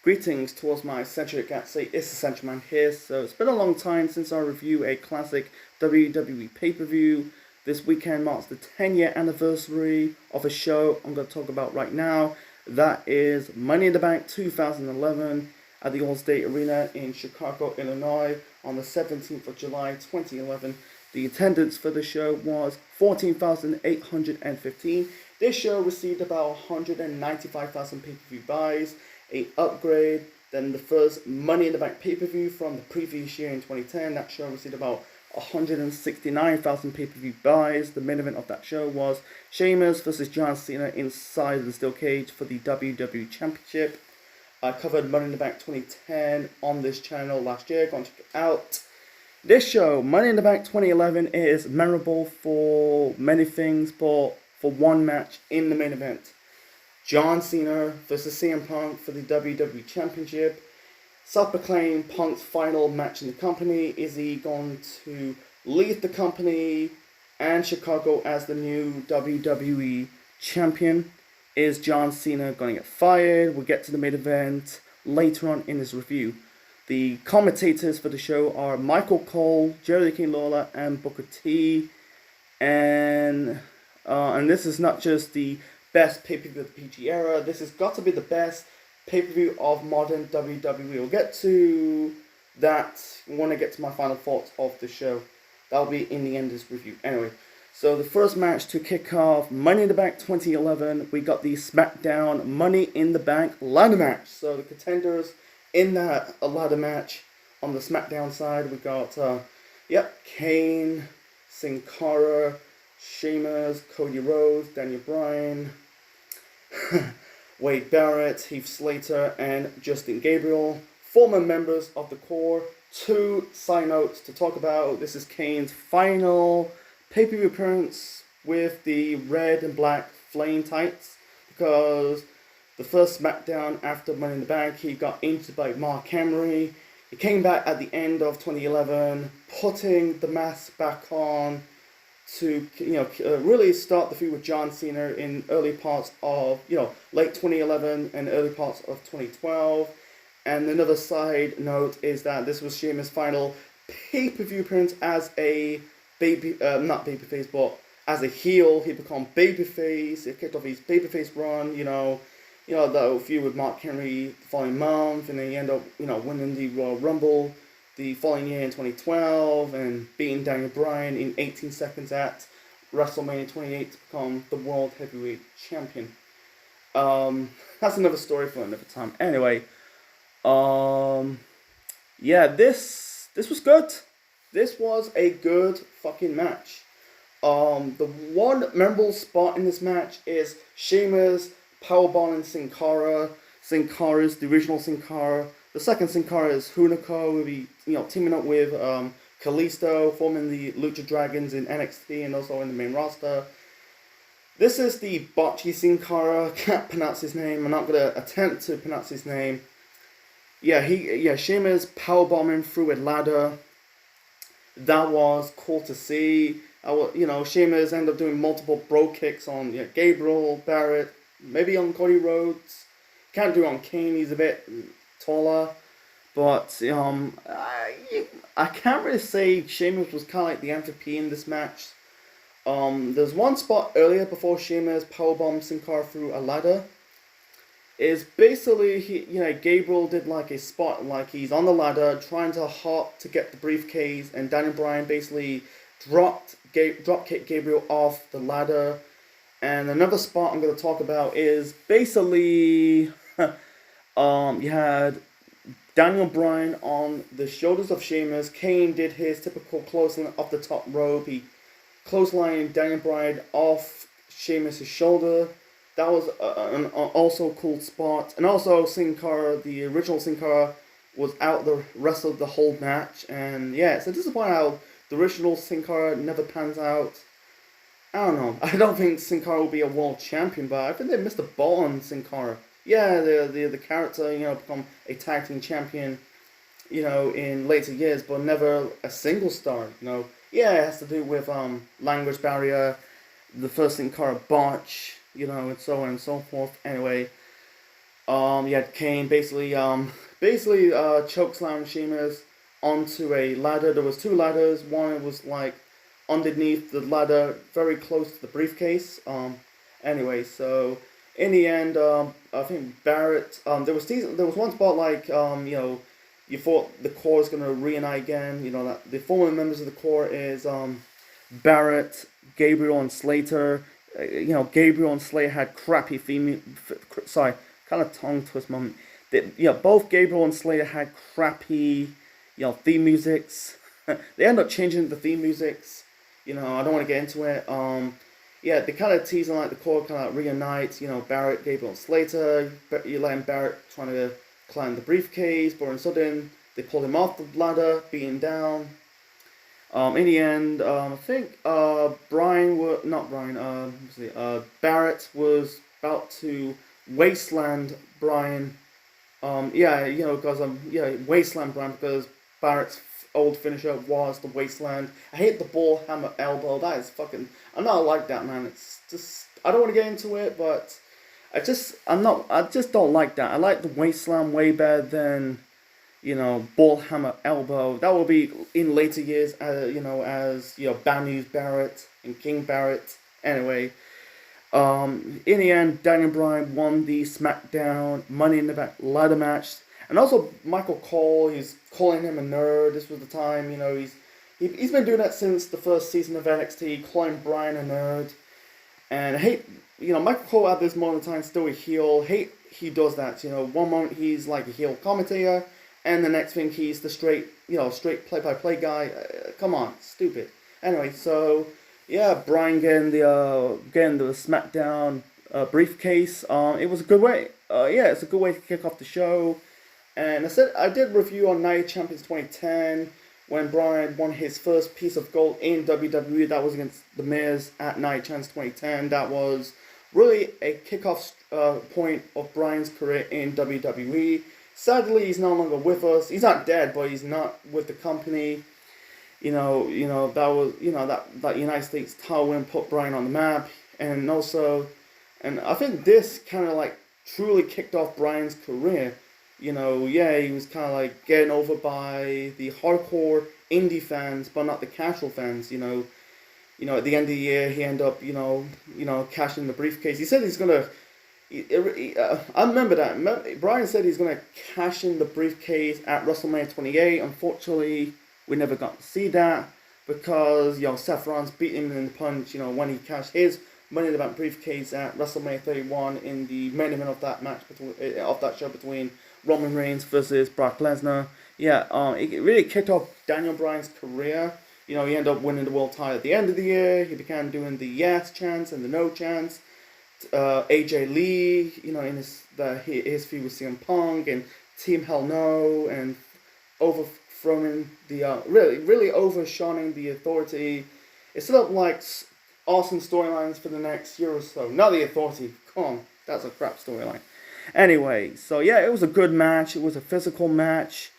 Greetings towards my Cedric at Say It's Essential Man here. So it's been a long time since I review a classic WWE pay-per-view. This weekend marks the 10-year anniversary of a show I'm going to talk about right now. That is Money in the Bank 2011 at the Allstate Arena in Chicago, Illinois on the 17th of July 2011. The attendance for the show was 14,815. This show received about 195,000 pay-per-view buys, a upgrade than the first Money in the Bank pay-per-view from the previous year in 2010. That show received about 169,000 pay-per-view buys. The main event of that show was Sheamus versus John Cena inside the steel cage for the WWE Championship. I covered Money in the Bank 2010 on this channel last year. Go and check it out. This show, Money in the Bank 2011, is memorable for many things, but for one match in the main event. John Cena versus CM Punk for the WWE Championship. Self-proclaimed Punk's final match in the company. Is he going to leave the company and Chicago as the new WWE Champion? Is John Cena going to get fired? We'll get to the main event later on in this review. The commentators for the show are Michael Cole, Jerry King Lawler, and Booker T. And this is not just the best pay-per-view of the PG era. This has got to be the best pay-per-view of modern WWE. We'll get to that when I get to my final thoughts of the show. That'll be in the end of this review. Anyway, so the first match to kick off Money in the Bank 2011, we got the SmackDown Money in the Bank ladder match. So the contenders in that ladder match on the SmackDown side, we got Kane, Sin Cara, Sheamus, Cody Rhodes, Daniel Bryan, Wade Barrett, Heath Slater, and Justin Gabriel, former members of the Core. Two side notes to talk about. This is Kane's final pay-per-view appearance with the red and black flame tights, because the first SmackDown after Money in the Bank, he got injured by Mark Henry. He came back at the end of 2011, putting the mask back on to really start the feud with John Cena in early parts of late 2011 and early parts of 2012. And another side note is that this was Sheamus' final pay-per-view appearance as a not babyface, but as a heel. He became babyface. He kicked off his babyface run. The feud with Mark Henry the following month, and then he ended up winning the Royal Rumble the following year in 2012 and beating Daniel Bryan in 18 seconds at WrestleMania 28 to become the World Heavyweight Champion. That's another story for another time. Anyway, this was good. This was a good fucking match. The one memorable spot in this match is Sheamus powerbombing Sin Cara. Sin Cara is the original Sin Cara. The second Sin Cara is Hunico. Will be teaming up with Kalisto, forming the Lucha Dragons in NXT and also in the main roster. This is the botchy Sin Cara. Can't pronounce his name. I'm not gonna attempt to pronounce his name. Sheamus powerbombing through a ladder. That was cool to see. Sheamus ended up doing multiple bro kicks on Gabriel, Barrett, maybe on Cody Rhodes. Can't do it on Kane. He's a bit taller. But I can't really say Sheamus was kind of like the MVP in this match. There's one spot earlier before Sheamus powerbombed Sin Cara through a ladder. Is basically Gabriel did like a spot like he's on the ladder trying to hop to get the briefcase, and Daniel Bryan basically drop kick Gabriel off the ladder. And another spot I'm going to talk about is basically you had Daniel Bryan on the shoulders of Sheamus. Kane did his typical clothesline off the top rope. He clotheslined Daniel Bryan off Sheamus' shoulder. That was an also cool spot. And also Sin Cara, the original Sin Cara, was out the rest of the whole match. And it's a disappointing how the original Sin Cara never pans out. I don't know. I don't think Sin Cara will be a world champion, but I think they missed the ball on Sin Cara. Yeah, the character, become a tag team champion, in later years, but never a single star, it has to do with language barrier, the first Sin Cara botch, and so on and so forth. Anyway, Yeah, Kane basically chokeslam Sheamus onto a ladder. There was two ladders. One was like underneath the ladder, very close to the briefcase. Anyway, so in the end, I think Barrett. There was one spot like you thought the core is gonna reunite again. You know that the former members of the core is Barrett, Gabriel, and Slater. Gabriel and Slater had crappy sorry, kind of tongue twist moment. Both Gabriel and Slater had crappy, theme musics. They end up changing the theme musics. I don't want to get into it. They kind of teasing like the core kind of reunites. Barrett, Gabriel, and Slater. You're letting Barrett trying to climb the briefcase, but all of a sudden they pulled him off the ladder, beating down. In the end, I think Barrett was about to wasteland Bryan. Wasteland Bryan because Barrett's old finisher was the wasteland. I hate the ball hammer elbow. That is fucking. I'm not like that, man. It's just I don't want to get into it, but I just don't like that. I like the wasteland way better than ball hammer elbow. That will be in later years, as Bad News Barrett and King Barrett. Anyway, in the end, Daniel Bryan won the SmackDown Money in the Bank ladder match, and also Michael Cole. He's calling him a nerd. This was the time, he's been doing that since the first season of NXT, calling Bryan a nerd. And I hate, Michael Cole at this moment in time still a heel. Hate he does that. One moment he's like a heel commentator, and the next thing he's the straight play-by-play guy. Come on, stupid. Anyway, so yeah, Bryan getting the SmackDown briefcase. It was a good way. It's a good way to kick off the show. And I did review on Night Champions 2010 when Bryan won his first piece of gold in WWE. That was against The Miz at Night Champions 2010. That was really a kickoff point of Bryan's career in WWE. Sadly, he's no longer with us. He's not dead, but he's not with the company. That was that United States title win put Bryan on the map, and I think this kind of like truly kicked off Bryan's career. He was kind of like getting over by the hardcore indie fans, but not the casual fans. At the end of the year, he ended up cashing the briefcase. He said he's gonna. I remember that. Bryan said he's going to cash in the briefcase at WrestleMania 28. Unfortunately, we never got to see that because, Seth Rollins beat him in the punch, when he cashed his Money in the Bank briefcase at WrestleMania 31 in the main event of that match, of that show between Roman Reigns versus Brock Lesnar. It really kicked off Daniel Bryan's career. He ended up winning the world title at the end of the year. He began doing the yes chants and the no chants. AJ Lee, in his feud with CM Punk and Team Hell No, and overthrowing the really overshining the Authority. It's sort of like awesome storylines for the next year or so. Not the Authority, come on, that's a crap storyline. Anyway, so yeah, it was a good match. It was a physical match.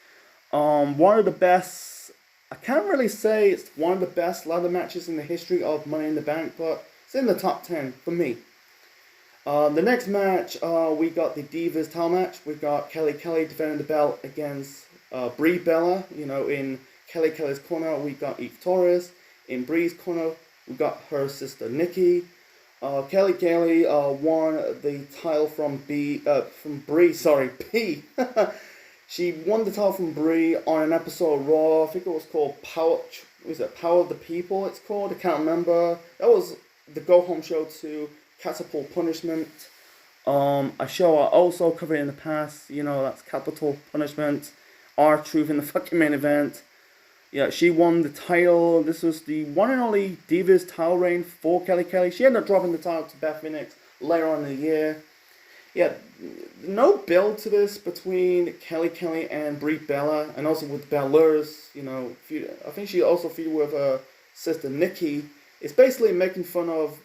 One of the best. I can't really say it's one of the best ladder matches in the history of Money in the Bank, but it's in the top 10 for me. The next match, we got the Divas title match. We got Kelly Kelly defending the belt against Brie Bella. In Kelly Kelly's corner, we got Eve Torres. In Brie's corner, we got her sister Nikki. Kelly Kelly won the title from Brie. P. She won the title from Brie on an episode of Raw. I think it was called Power of the People? It's called. I can't remember. That was the go home show to Catapult Punishment. A show I also covered in the past, that's Capital Punishment. R-Truth in the fucking main event. Yeah, she won the title. This was the one and only Divas title reign for Kelly Kelly. She ended up dropping the title to Beth Phoenix later on in the year. Yeah, no build to this between Kelly Kelly and Brie Bella, and also with Bellers. I think she also feuded with her sister Nikki. It's basically making fun of,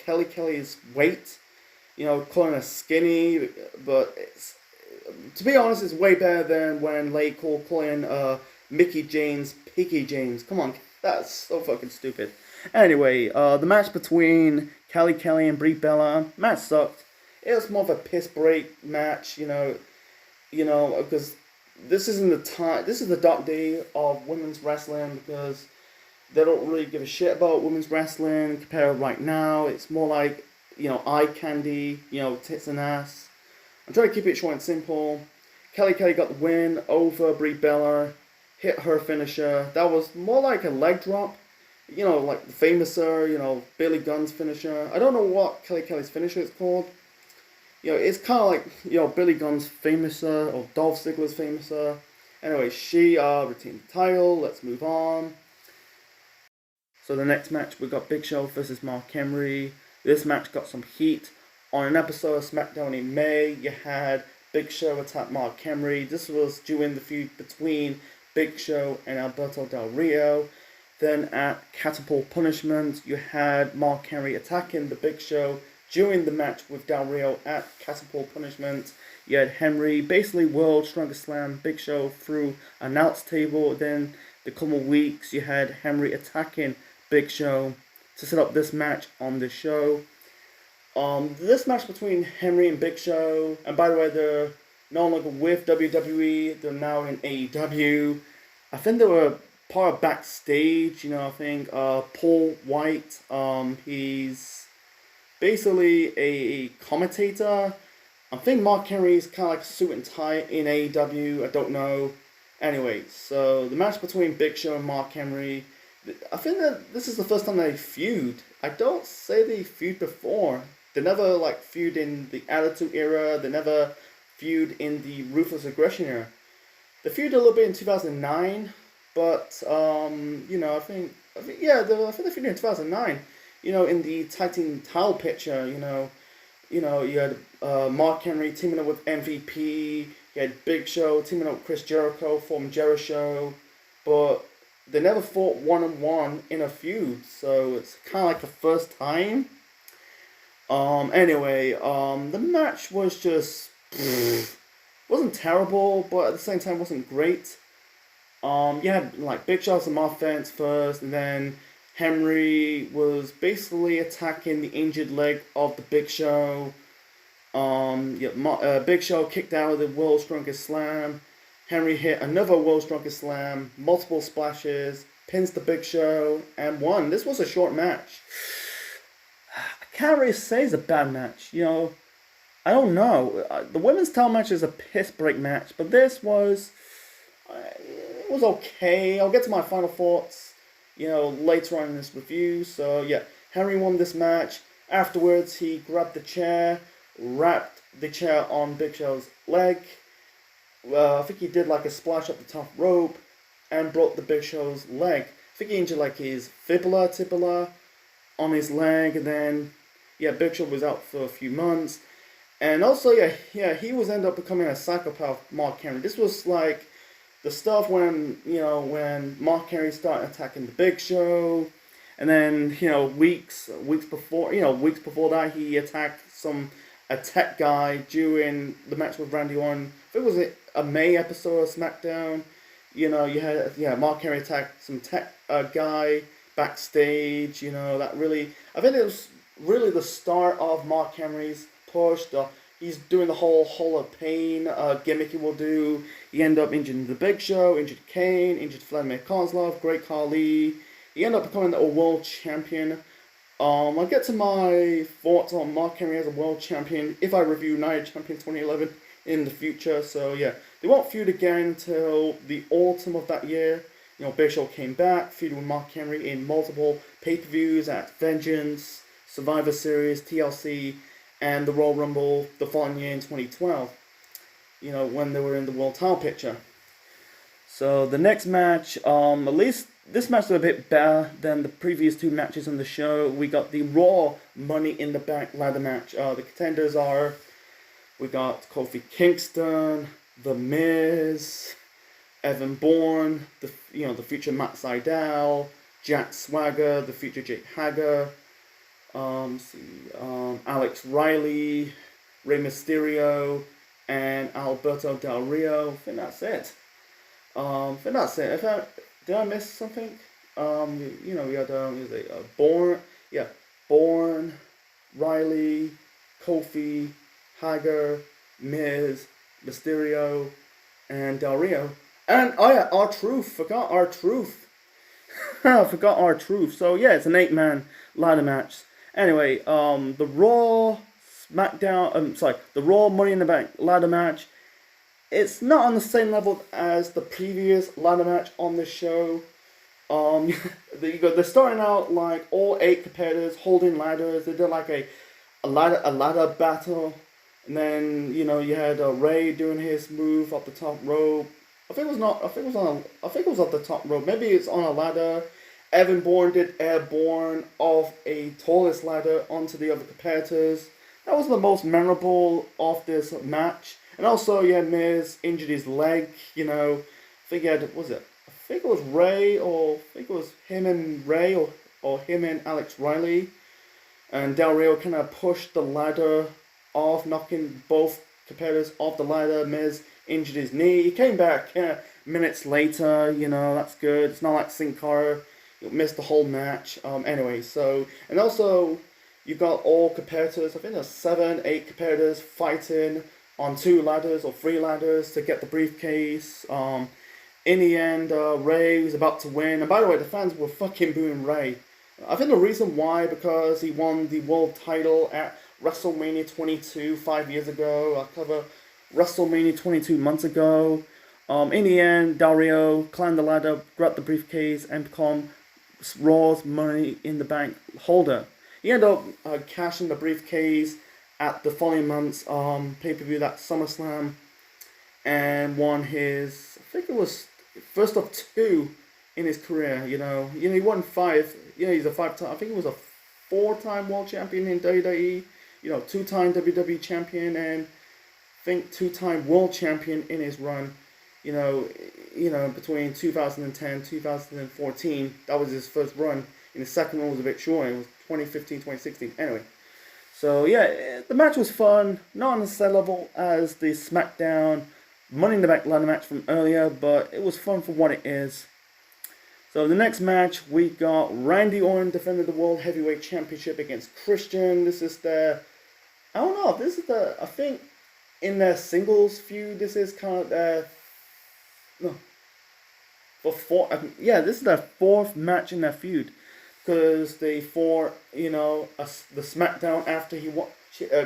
Kelly Kelly's weight, calling her skinny, but to be honest, it's way better than when Lay Cole calling Mickie James Picky James. Come on, that's so fucking stupid. Anyway, the match between Kelly Kelly and Brie Bella, match sucked. it was more of a piss break match, because this isn't the time. This is the dark day of women's wrestling because they don't really give a shit about women's wrestling compared to right now. It's more like, eye candy, tits and ass. I'm trying to keep it short and simple. Kelly got the win over Brie Bella, hit her finisher. That was more like a leg drop, like the famouser, Billy Gunn's finisher. I don't know what Kelly's finisher is called. It's kind of like, Billy Gunn's famouser or Dolph Ziggler's famouser. Anyway, she retained the title. Let's move on. So the next match, we got Big Show versus Mark Henry. This match got some heat. On an episode of SmackDown in May, you had Big Show attack Mark Henry. This was during the feud between Big Show and Alberto Del Rio. Then at Catapult Punishment, you had Mark Henry attacking the Big Show during the match with Del Rio at Catapult Punishment. You had Henry basically World Strongest Slam Big Show through an announce table. Then the couple of weeks, you had Henry attacking Big Show to set up this match on the show. This match between Henry and Big Show, and by the way, they're no longer with WWE, they're now in AEW. I think they were part of Backstage, I think Paul White, he's basically a commentator. I think Mark Henry is kind of like suit and tie in AEW, I don't know. Anyway, so the match between Big Show and Mark Henry, I think that this is the first time they feud. I don't say they feud before. They never feud in the Attitude Era. They never feud in the Ruthless Aggression Era. They feud a little bit in 2009, but I think they feuded in 2009. In the tag team title picture, you had Mark Henry teaming up with MVP. You had Big Show teaming up with Chris Jericho from Jericho, but they never fought one-on-one in a feud, so it's kind of like the first time. The match was just wasn't terrible, but at the same time wasn't great. You had Big Show some offense first, and then Henry was basically attacking the injured leg of the Big Show. Big Show kicked out of the World's Strongest Slam. Henry hit another World's Strongest Slam, multiple splashes, pins the Big Show, and won. This was a short match. I can't really say it's a bad match. I don't know. The women's title match is a piss break match, but this was it was okay. I'll get to my final thoughts, later on in this review. So yeah, Henry won this match. Afterwards, he grabbed the chair, wrapped the chair on Big Show's leg. I think he did a splash up the top rope and broke the Big Show's leg. I think he injured his tibula on his leg, and then Big Show was out for a few months. And also he was ended up becoming a psychopath, Mark Henry. This was the stuff when Mark Henry started attacking the Big Show, and then weeks before that he attacked a tech guy during the match with Randy Orton. I think it was a May episode of SmackDown. You had Mark Henry attack some tech guy backstage. I think it was really the start of Mark Henry's push. He's doing the whole Hall of Pain gimmick he will do. He ended up injuring the Big Show, injured Kane, injured Vladimir Kozlov, Great Khali. He ended up becoming a world champion. I'll get to my thoughts on Mark Henry as a world champion if I review Night of Champions 2011 in the future. So yeah, they won't feud again until the autumn of that year. Big Show came back, feuded with Mark Henry in multiple pay-per-views at Vengeance, Survivor Series, TLC, and the Royal Rumble the following year in 2012. When they were in the world title picture. So the next match, at least this match was a bit better than the previous two matches on the show. We got the Raw Money in the Bank ladder match. The contenders are, we got Kofi Kingston, The Miz, Evan Bourne, the future Matt Sydal, Jack Swagger, the future Jake Hager, Alex Riley, Rey Mysterio, and Alberto Del Rio. I think that's it. Did I miss something? We had Bourne, Riley, Kofi, Hager, Miz, Mysterio, and Del Rio. And oh yeah, R-Truth. Forgot R-Truth. Forgot R-Truth. So yeah, it's an 8-man ladder match. Anyway, the Raw SmackDown. The Raw Money in the Bank ladder match. It's not on the same level as the previous ladder match on the show. They're starting out like all 8 competitors holding ladders. They did like a ladder battle, and then you had Ray doing his move up the top rope. I think it was off the top rope. Maybe it's on a ladder. Evan Bourne did airborne off a tallest ladder onto the other competitors. That was the most memorable of this match. And also, Miz injured his leg. I think it was Ray, or I think it was him and Ray, or him and Alex Riley. And Del Rio kind of pushed the ladder off, knocking both competitors off the ladder. Miz injured his knee. He came back minutes later. That's good. It's not like Sin Cara missed the whole match. Anyway, and also you've got all competitors. I think there's 7, 8 competitors fighting on 2 ladders or 3 ladders to get the briefcase. In the end, Ray was about to win. And by the way, the fans were fucking booing Ray. I think the reason why, because he won the world title at WrestleMania 22 5 years ago. I covered WrestleMania 22 months ago. In the end, Del Rio climbed the ladder, grabbed the briefcase, and become Raw's Money in the Bank holder. He ended up cashing the briefcase at the following month's pay-per-view, that SummerSlam, and won his, I think it was first of 2 in his career. He won 5. He's a 5-time. I think he was a 4-time world champion in WWE. 2-time WWE champion, and I think 2-time world champion in his run. Between 2010 2014, that was his first run. And the second one was a bit short. It was 2015, 2016. Anyway. So yeah, the match was fun. Not on the same level as the SmackDown Money in the Bank ladder match from earlier, but it was fun for what it is. So the next match, we got Randy Orton defended the World Heavyweight Championship against Christian. This is I think in their singles feud, this is kind of their, this is their 4th match in their feud. Because they fought, the SmackDown after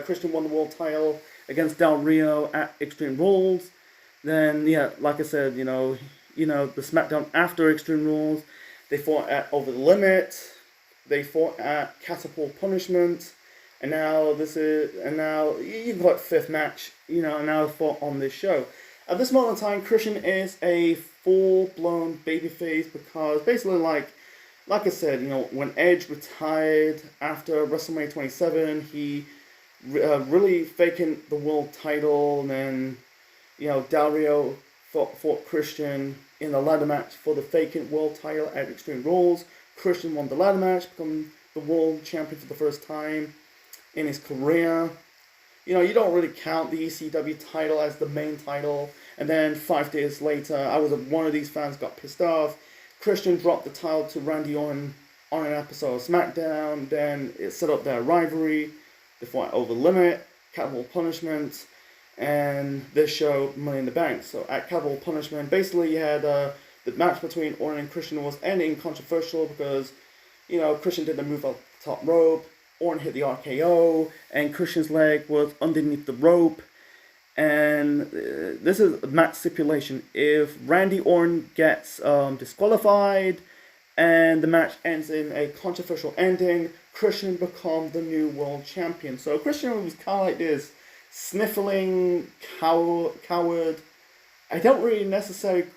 Christian won the world title against Del Rio at Extreme Rules. Then, like I said, the SmackDown after Extreme Rules, they fought at Over the Limit. They fought at Catapult Punishment, and now you've got 5th match. Now fought on this show. At this moment in time, Christian is a full-blown babyface because basically, like I said, when Edge retired after WrestleMania 27, he really faking the world title, and then, Del Rio fought Christian in the ladder match for the vacant world title at Extreme Rules. Christian won the ladder match, become the world champion for the first time in his career. You don't really count the ECW title as the main title. And then 5 days later, one of these fans got pissed off. Christian dropped the title to Randy Orton on an episode of SmackDown. Then it set up their rivalry. They fought Over the Limit, Catapult Punishment, and this show, Money in the Bank. So at Catapult Punishment, basically you had the match between Orton and Christian was ending controversial because, Christian did the move up the top rope. Orton hit the RKO, and Christian's leg was underneath the rope. And this is a match stipulation. If Randy Orton gets disqualified and the match ends in a controversial ending, Christian becomes the new world champion. So Christian was kind of like this sniffling coward. I don't really necessarily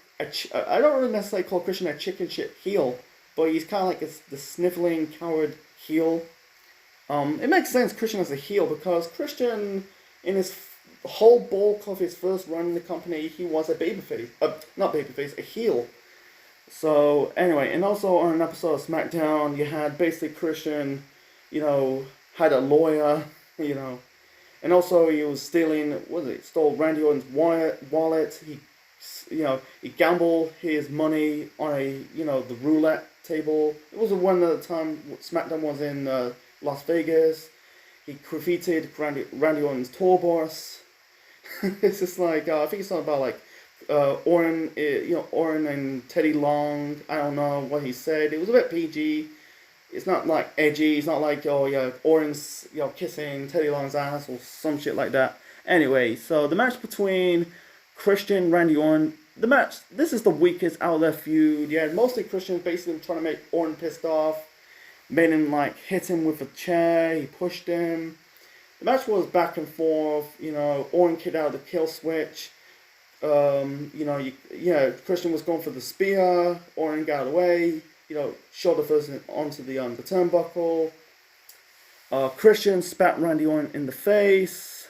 call Christian a chicken shit heel, but he's kind of like the sniffling coward heel. It makes sense Christian as a heel because Christian, in his whole bulk of his first run in the company, he was a babyface. A heel. So, anyway, and also on an episode of SmackDown, you had basically Christian, had a lawyer, and also he was stole Randy Orton's wallet. He gambled his money on the roulette table. It was one at the time SmackDown was in Las Vegas. He defeated Randy Orton's tour bus. It's just like I think it's not about like Orton, Orton and Teddy Long. I don't know what he said. It was a bit PG. It's not like edgy. It's not like Orton's kissing Teddy Long's ass or some shit like that. Anyway, so the match between Christian and Randy Orton. This is the weakest out of their feud. Yeah, mostly Christian basically trying to make Orton pissed off. Made him like hit him with a chair. He pushed him. The match was back and forth. Orton kicked out the kill switch. Christian was going for the spear. Orton got away. Shoulder first onto the turnbuckle. Christian spat Randy Orton in the face.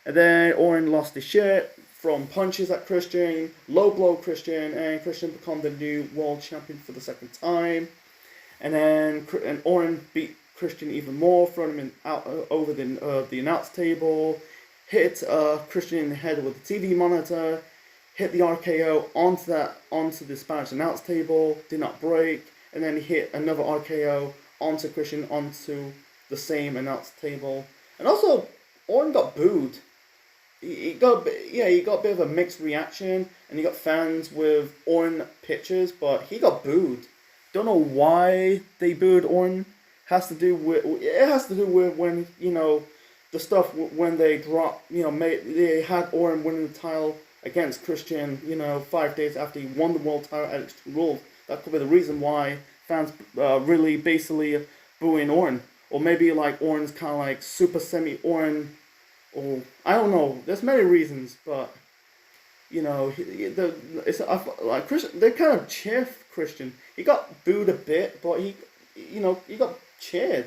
And then Orton lost his shit from punches at Christian. Low blow Christian. And Christian became the new world champion for the second time. And then Orton beat Christian even more, throwing him out over the announce table. Hit Christian in the head with the TV monitor. Hit the RKO onto the Spanish announce table. Did not break. And then he hit another RKO onto Christian onto the same announce table. And also, Orton got booed. He got a bit of a mixed reaction, and he got fans with Orton pictures, but he got booed. Don't know why they booed Orton. It has to do with when the stuff when they dropped. They had Orton winning the title against Christian. 5 days after he won the world title at Extreme Rules. That could be the reason why fans really basically booing Orton, or maybe like Orton's kind of like super semi Orton, or I don't know. There's many reasons, but Christian. They kind of cheer Christian. He got booed a bit, but he got cheered.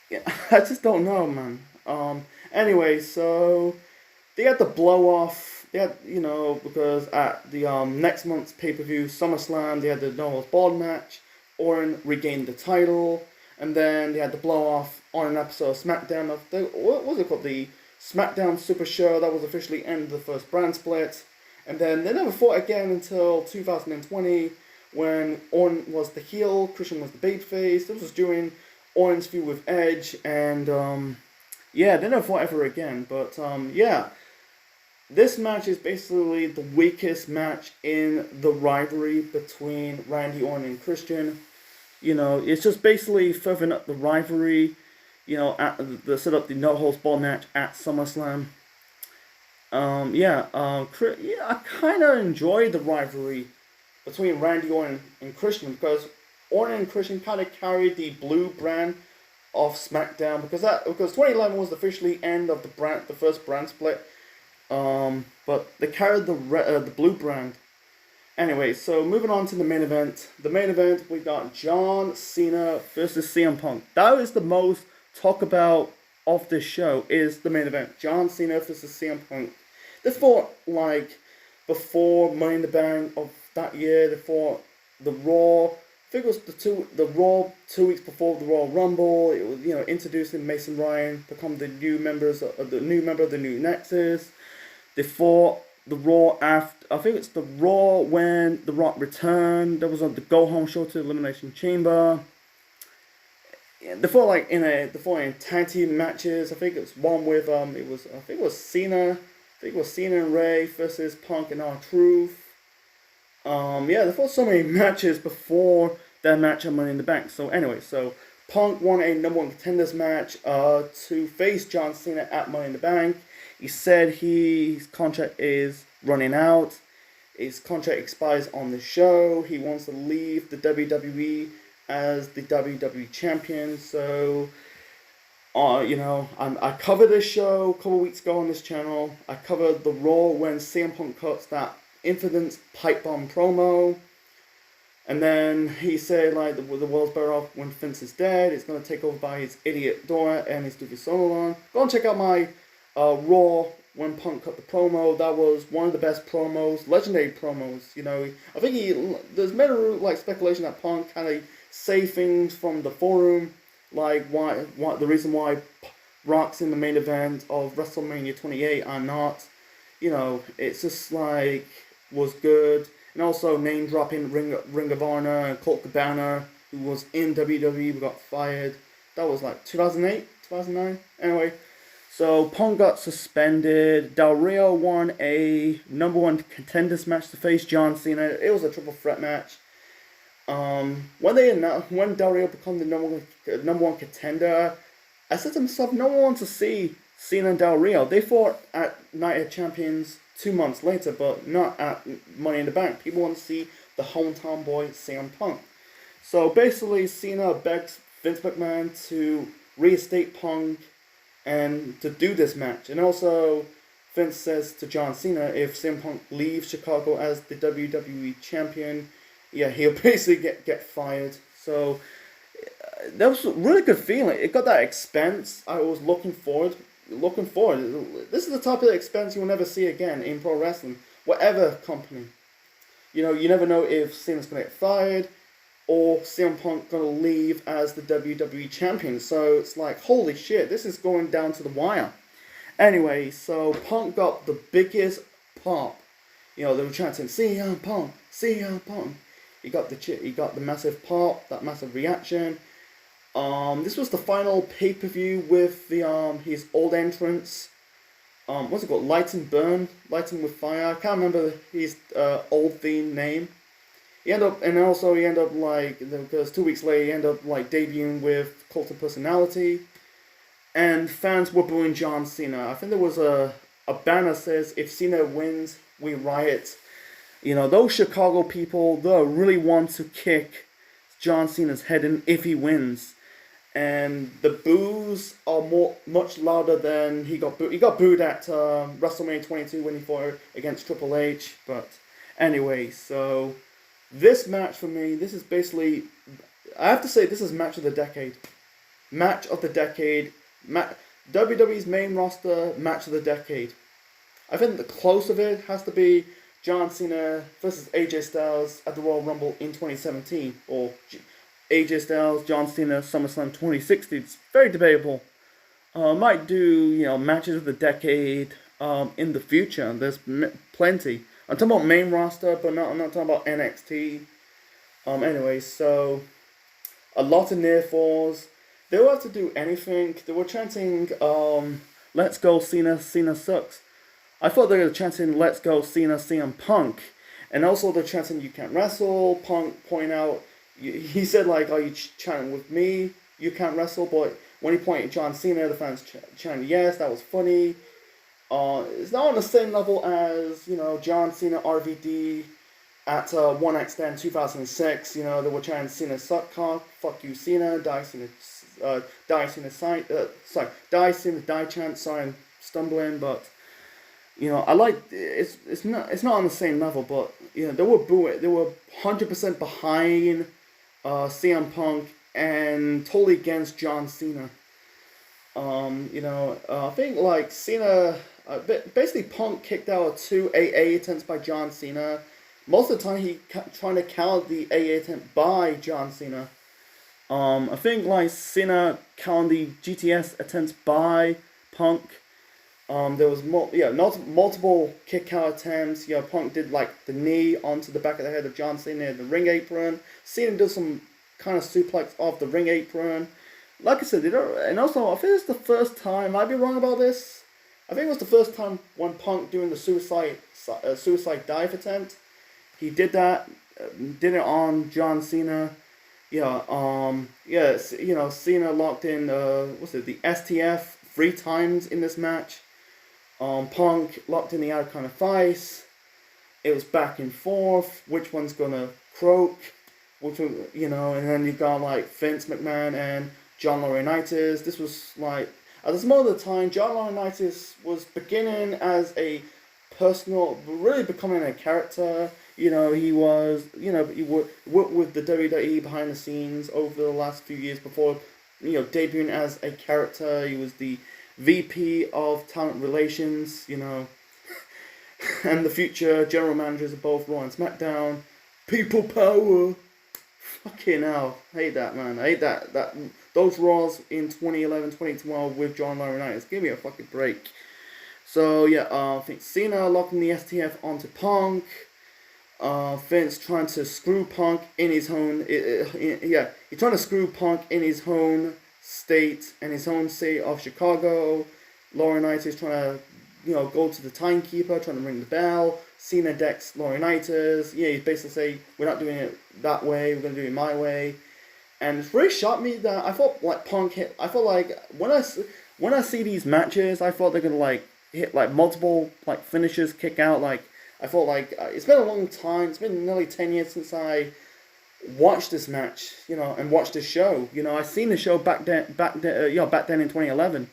Yeah, I just don't know, man. Anyway, so they had the blow off. They had, because at the next month's pay-per-view, SummerSlam, they had the No Holds Barred match. Orton regained the title, and then they had the blow off on an episode of SmackDown. What was it called? The SmackDown Super Show. That was officially end of the first brand split. And then they never fought again until 2020, when Orton was the heel, Christian was the babyface. This was during Orton's feud with Edge, and they never fought ever again. But this match is basically the weakest match in the rivalry between Randy Orton and Christian. It's just basically furthering up the rivalry. At the set up the No Holds Barred match at SummerSlam. I kind of enjoy the rivalry between Randy Orton and Christian, because Orton and Christian kind of carried the blue brand of SmackDown, because 2011 was the officially end of the first brand split. But they carried the blue brand. Anyway, so moving on to the main event. The main event, we got John Cena versus CM Punk. That is the most talk about of this show, is the main event. John Cena versus CM Punk. They fought like before Money in the Bank of that year. They fought the Raw. I think it was the Raw 2 weeks before the Royal Rumble. It was introducing Mason Ryan, become the new member of the New Nexus. They fought the Raw after. I think it's the Raw when The Rock returned. That was on the Go Home show to Elimination Chamber. They fought in tag team matches. I think it was one with it was Cena. I think it was Cena and Ray versus Punk and R-Truth. They fought so many matches before that match at Money in the Bank. So anyway, Punk won a number one contenders match to face John Cena at Money in the Bank. He said his contract is running out. His contract expires on the show. He wants to leave the WWE as the WWE champion. So, I covered this show a couple weeks ago on this channel. I covered the Raw when CM Punk cuts that Infidence pipe bomb promo. And then he said, the world's better off when Vince is dead. It's going to take over by his idiot daughter and his stupid solo. Go and check out my Raw when Punk cut the promo. That was one of the best promos, legendary promos. I think there's many speculation that Punk kind of say things from the forum, like why the reason why Rock's in the main event of WrestleMania 28 are not. It's just was good. And also name dropping Ring of Honor and Colt Cabana, who was in WWE but got fired. That was 2008, 2009. Anyway, so Punk got suspended. Del Rio won a number one contenders match to face John Cena. It was a triple threat match. When Del Rio became the number one contender, I said to myself, no one wants to see Cena and Del Rio. They fought at Night of Champions 2 months later, but not at Money in the Bank. People want to see the hometown boy CM Punk. So basically, Cena begs Vince McMahon to reinstate Punk and to do this match. And also, Vince says to John Cena, if CM Punk leaves Chicago as the WWE champion, yeah, he'll basically get fired. So that was a really good feeling. It got that expense I was looking forward. This is the type of expense you'll never see again in pro wrestling, whatever company. You know, you never know if Cena's gonna get fired or CM Punk gonna leave as the WWE champion. So it's like, holy shit, this is going down to the wire. Anyway, so Punk got the biggest pop. You know, they were chanting CM Punk, CM Punk. He got the massive pop, that massive reaction. This was the final pay-per-view with the his old entrance. What's it called? Light and Burn, Lighting with Fire. I can't remember his old theme name. He ended up like, because 2 weeks later he ended up like debuting with Cult of Personality, and fans were booing John Cena. I think there was a banner that says, "If Cena wins, we riot." You know, those Chicago people, they really want to kick John Cena's head in if he wins. And the boos are much louder than he got booed. He got booed at WrestleMania 22 when he fought against Triple H. But anyway, so this match for me, this is basically, I have to say, this is match of the decade. Match of the decade. WWE's main roster match of the decade. I think the close of it has to be John Cena versus AJ Styles at the Royal Rumble in 2017, or AJ Styles, John Cena, SummerSlam 2016. It's very debatable. Might do, matches of the decade in the future. There's plenty. I'm talking about main roster, but I'm not talking about NXT. Anyway, so a lot of near falls. They will have to do anything. They were chanting, "Let's go Cena, Cena sucks." I thought they were chanting, "Let's go Cena, CM Punk," and also they're chanting, "You can't wrestle." Punk pointing out, he said like, "Are you chanting with me? You can't wrestle." But when he pointed at John Cena, the fans chanted, "Yes, that was funny." It's not on the same level as John Cena RVD at 1X10 2006. They were chanting, "Cena suck cock, fuck you Cena, die Cena, die Cena die Cena die chant." Sorry, I'm stumbling, but. I like it's not on the same level, but they were 100% behind CM Punk and totally against John Cena. I think like Cena, basically Punk kicked out 2 AA attempts by John Cena. Most of the time he trying to counter the AA attempt by John Cena. I think like Cena countered the GTS attempts by Punk. There was multiple kick out attempts. Punk did like the knee onto the back of the head of John Cena in the ring apron. Cena did some kind of suplex off the ring apron. Like I said, and also I think it's the first time. I'd be wrong about this. I think it was the first time when Punk doing the suicide dive attempt. He did that. Did it on John Cena. Cena locked in the STF 3 times in this match. Punk locked in the Icon of Vice. It was back and forth. Which one's gonna croak? Which one, and then you got like Vince McMahon and John Laurinaitis. This was like at this moment of the time, John Laurinaitis was beginning as a personal, really becoming a character. He was, he worked with the WWE behind the scenes over the last few years before, debuting as a character. He was the VP of Talent Relations, and the future general managers of both Raw and SmackDown. People power. Fucking hell. I hate that, man. I hate that those Raws in 2011, 2012 with John Laurinaitis. Give me a fucking break. So, I think Cena locking the STF onto Punk. Vince trying to screw Punk in his own. He's trying to screw Punk in his own state, in his home state of Chicago. Laurinaitis trying to, go to the timekeeper, trying to ring the bell. Cena decks Laurinaitis. Yeah, he's basically saying, we're not doing it that way, we're going to do it my way. And it's really shocked me that I thought, like, Punk hit, I thought, like, when I see these matches, I thought they're going to, like, hit, like, multiple, like, finishes, kick out, like, I thought, like, it's been a long time, it's been nearly 10 years since I watched this match, and watched this show. I seen the show back then in 2011,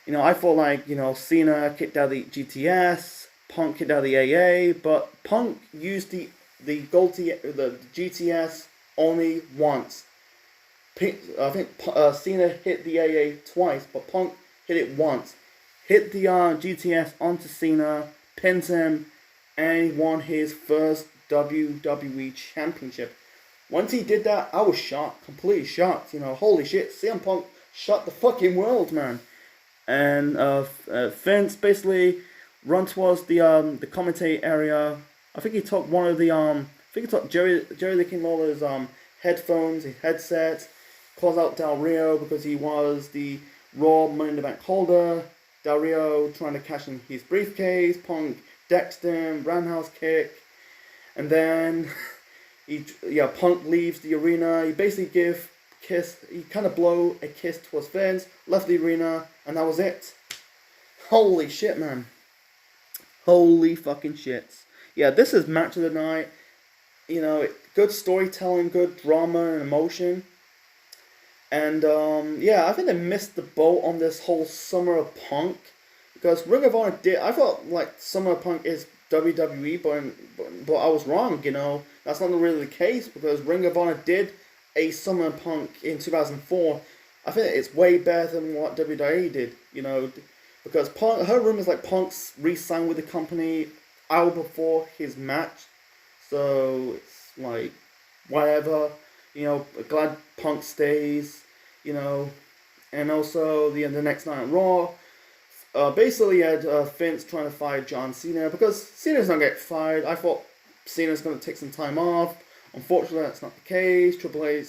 I thought, like, Cena kicked out the GTS, Punk kicked out the AA, but Punk used the GTS only once. I think Cena hit the AA twice, but Punk hit it once. Hit the GTS onto Cena, pins him, and he won his first WWE Championship. Once he did that, I was shocked, completely shocked. Holy shit, CM Punk shut the fucking world, man. And Vince basically run towards the commentator area. I think he took one of the Jerry the King Lawler's headphones, his headset, calls out Del Rio because he was the Raw Money in the Bank holder. Del Rio trying to cash in his briefcase. Punk decks him, roundhouse kick, and then Punk leaves the arena. He basically he kind of blow a kiss towards Vince, left the arena, and that was it. Holy shit, man. Holy fucking shits. Yeah, this is match of the night. Good storytelling, good drama and emotion. And, I think they missed the boat on this whole Summer of Punk. Because Ring of Honor I thought, like, Summer of Punk is WWE, but I was wrong, That's not really the case, because Ring of Honor did a Summer of Punk in 2004. I think it's way better than what WWE did, Because Punk, her rumors like Punk's re-signed with the company hour before his match. So, it's like, whatever. Glad Punk stays, and also the next night on Raw, basically had Vince trying to fire John Cena, because Cena's not getting fired. I thought Cena's going to take some time off. Unfortunately, that's not the case. Triple H,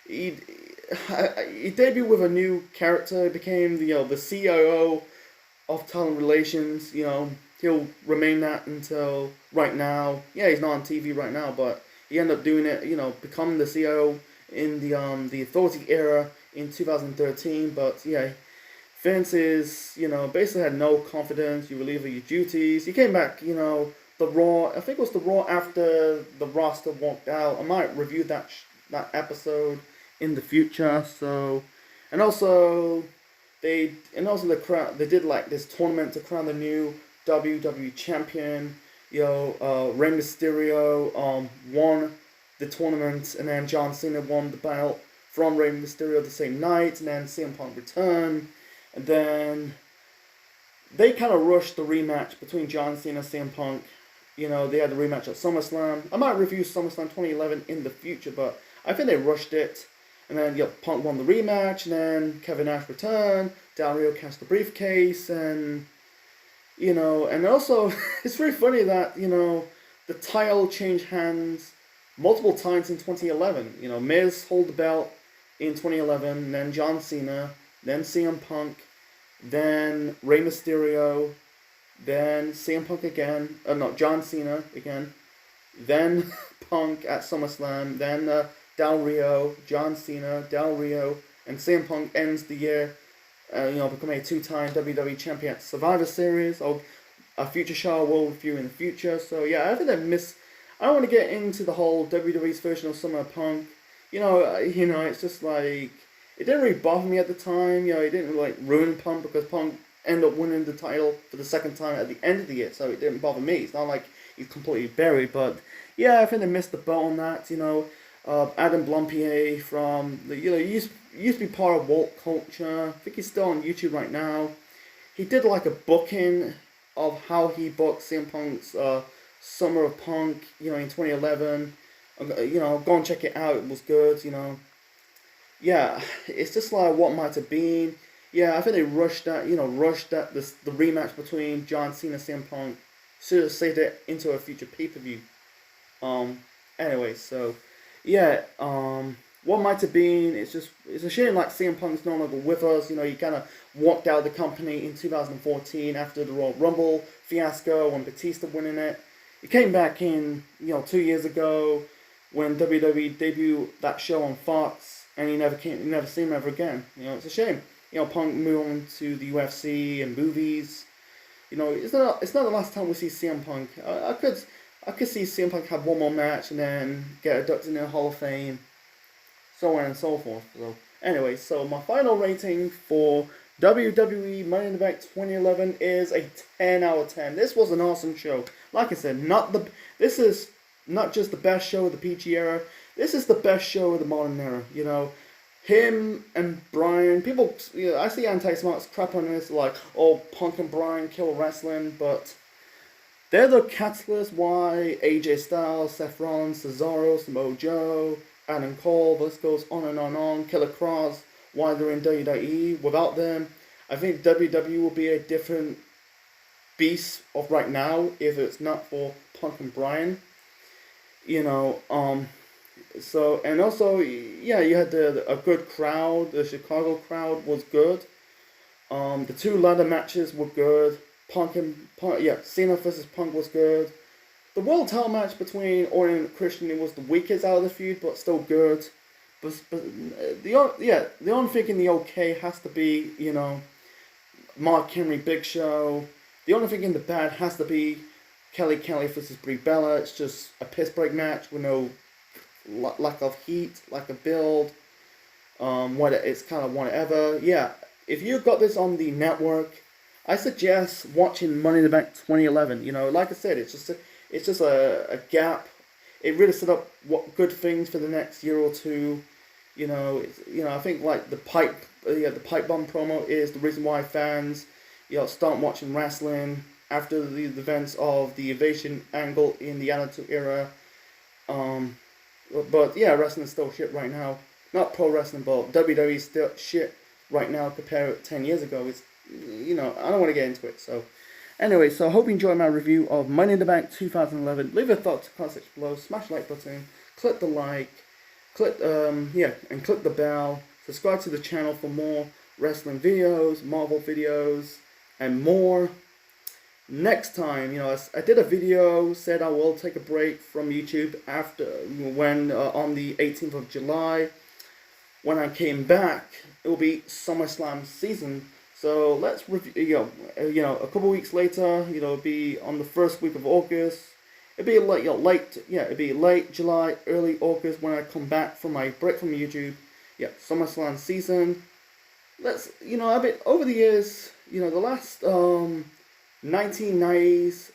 he debuted with a new character. He became the COO of Talent Relations. He'll remain that until right now. Yeah, he's not on TV right now, but he ended up doing it, becoming the CEO in the Authority era in 2013. But yeah, Vince is, basically had no confidence. You relieve your duties. He came back, the Raw. I think it was the Raw after the roster walked out. I might review that episode in the future. So, and also the crown. They did like this tournament to crown the new WWE champion. Rey Mysterio won the tournament, and then John Cena won the belt from Rey Mysterio the same night, and then CM Punk returned, and then they kind of rushed the rematch between John Cena and CM Punk. They had the rematch at SummerSlam. I might review SummerSlam 2011 in the future, but I think they rushed it. And then Punk won the rematch, and then Kevin Nash returned, Del Rio cashed the briefcase, and and also, it's very funny that, the title changed hands multiple times in 2011. Miz hold the belt in 2011, then John Cena, then CM Punk, then Rey Mysterio, then CM Punk again, John Cena again, then Punk at SummerSlam, then Del Rio, John Cena, Del Rio, and CM Punk ends the year becoming a two-time WWE champion at Survivor Series, or a future show we'll review in the future. So yeah, I think I don't want to get into the whole WWE's version of Summer of Punk. It's just like, it didn't really bother me at the time. It didn't like ruin Punk, because Punk ended up winning the title for the second time at the end of the year, so it didn't bother me. It's not like he's completely buried, but yeah, I think they missed the boat on that. Adam Blampied from the he used to be part of Walt Culture. I think he's still on YouTube right now. He did like a booking of how he booked CM Punk's Summer of Punk, in 2011. Go and check it out. It was good. Yeah, it's just like what might have been. Yeah, I think they rushed that. The rematch between John Cena and CM Punk. Should have saved it into a future pay-per-view. Anyway, so yeah. what might have been. It's a shame like CM Punk's no longer with us. You know, he kind of walked out of the company in 2014 after the Royal Rumble fiasco and Batista winning it. He came back in 2 years ago when WWE debuted that show on Fox, and he never seen him ever again. You know, it's a shame. You know, Punk moved on to the UFC and movies. You know, it's not the last time we see CM Punk. I could see CM Punk have one more match and then get inducted in the Hall of Fame, so on and so forth. So anyway, so my final rating for WWE Money in the Bank 2011 is a 10 out of 10. This was an awesome show. Like I said, this is not just the best show of the PG era. This is the best show of the modern era. You know, him and Bryan. People, I see anti-smarts crap on this like, oh, Punk and Bryan kill wrestling, but they're the catalyst why AJ Styles, Seth Rollins, Cesaro, Samoa Joe, Adam Cole, the list goes on and on and on. Killer Kross, why they're in WWE. Without them, I think WWE will be a different beast of right now if it's not for Punk and Bryan. You know, so, and also, yeah, you had a good crowd. The Chicago crowd was good. The two ladder matches were good. Cena versus Punk was good. The world title match between Orton and Christian was the weakest out of the feud, but still good. But the only thing in the okay has to be, you know, Mark Henry Big Show. The only thing in the bad has to be Kelly versus Brie Bella. It's just a piss break match with no lack of heat, lack of build. It's kind of whatever. Yeah, if you got this on the network, I suggest watching Money in the Bank 2011. You know, like I said, it's just a gap. It really set up what good things for the next year or two. You know, I think like the pipe bomb promo is the reason why fans, start watching wrestling after the events of the Invasion angle in the Attitude Era. But yeah, wrestling is still shit right now. Not pro wrestling, but WWE is still shit right now compared to 10 years ago. It's, I don't want to get into it. So anyway, so I hope you enjoyed my review of Money in the Bank 2011. Leave your thoughts in the comment section below. Smash the like button. Click the like. Click and click the bell. Subscribe to the channel for more wrestling videos, Marvel videos, and more. Next time, I did a video, said I will take a break from YouTube after on the 18th of July. When I came back, it will be SummerSlam season. So let's review. A couple weeks later, it'll be on the first week of August. It'd be it'd be late July, early August when I come back from my break from YouTube. Yeah, SummerSlam season. Let's, I've been over the years, the last 1990s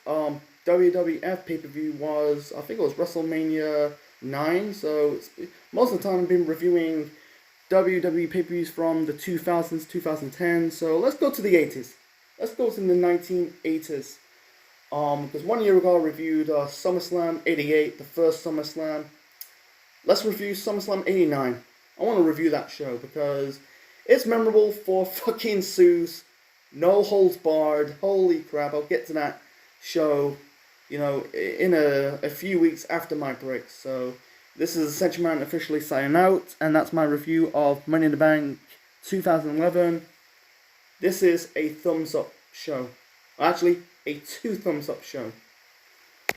WWF pay-per-view was, I think it was WrestleMania 9. So most of the time I've been reviewing WWE pay-per-views from the 2000s, 2010. So let's go to the 80s. Let's go to the 1980s. Because 1 year ago I reviewed SummerSlam 88, the first SummerSlam. Let's review SummerSlam 89. I want to review that show because it's memorable for fucking Sue's no holds barred. Holy crap, I'll get to that show, in a few weeks after my break. So this is Essential Man officially signing out, and that's my review of Money in the Bank 2011. This is a thumbs up show. Actually, a 2 thumbs up show.